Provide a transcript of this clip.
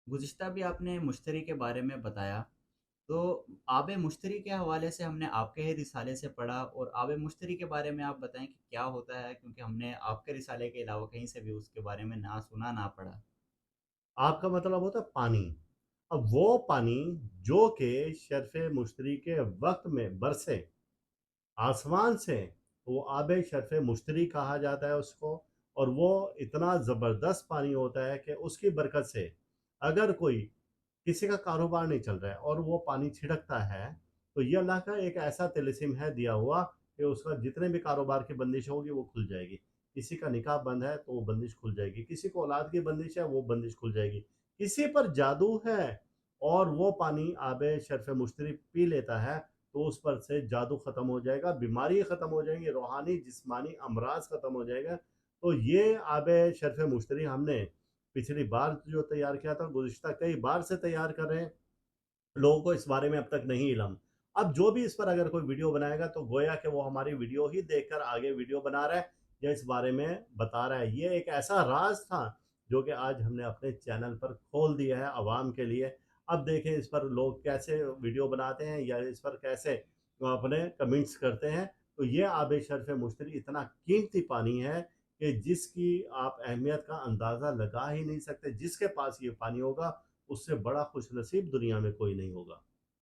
गुज़िश्ता भी आपने मुश्तरी के बारे में बताया, तो आब मुश्तरी के हवाले से हमने आपके ही रिसाले से पढ़ा और आब मुश्तरी के बारे में आप बताएँ कि क्या होता है? क्योंकि हमने आपके रिसाले के अलावा कहीं से भी उसके बारे में ना सुना, ना पढ़ा। आपका मतलब होता है पानी। अब वो पानी जो कि शर्फ़ मुश्तरी के वक़्त में बरसे, आसमान से, वो आबे शर्फ़ मुश्तरी कहा जाता है उसको। और वो इतना ज़बरदस्त पानी होता है कि उसकी बरकत से अगर कोई किसी का कारोबार नहीं चल रहा है और वो पानी छिड़कता है, तो ये अल्लाह का एक ऐसा तिलिस्म है दिया हुआ कि उसका जितने भी कारोबार की बंदिश होगी वो खुल जाएगी। किसी का निकाह बंद है तो वो बंदिश खुल जाएगी, किसी को औलाद की बंदिश है वो बंदिश खुल जाएगी, किसी पर जादू है और वो पानी आबे शर्फ़ मुश्तरी पी लेता है, तो उस पर से जादू ख़त्म हो जाएगा, बीमारी ख़त्म हो जाएँगी, रूहानी, जिस्मानी अमराज़ ख़त्म हो जाएगा। तो ये आबे शर्फ़ मुश्तरी हमने पिछली बार जो तैयार किया था, गुज़िश्ता कई बार से तैयार कर रहे हैं। लोगों को इस बारे में अब तक नहीं इल्म। अब जो भी इस पर अगर कोई वीडियो बनाएगा तो गोया कि वो हमारी वीडियो ही देखकर आगे वीडियो बना रहा है या इस बारे में बता रहा है। ये एक ऐसा राज़ था जो कि आज हमने अपने चैनल पर खोल दिया है अवाम के लिए। अब देखें इस पर लोग कैसे वीडियो बनाते हैं या इस पर कैसे अपने कमेंट्स करते हैं। तो ये आब शर्फ़ मुश्तरी इतना कीमती पानी है कि जिसकी आप अहमियत का अंदाज़ा लगा ही नहीं सकते। जिसके पास ये पानी होगा उससे बड़ा खुशनसीब दुनिया में कोई नहीं होगा।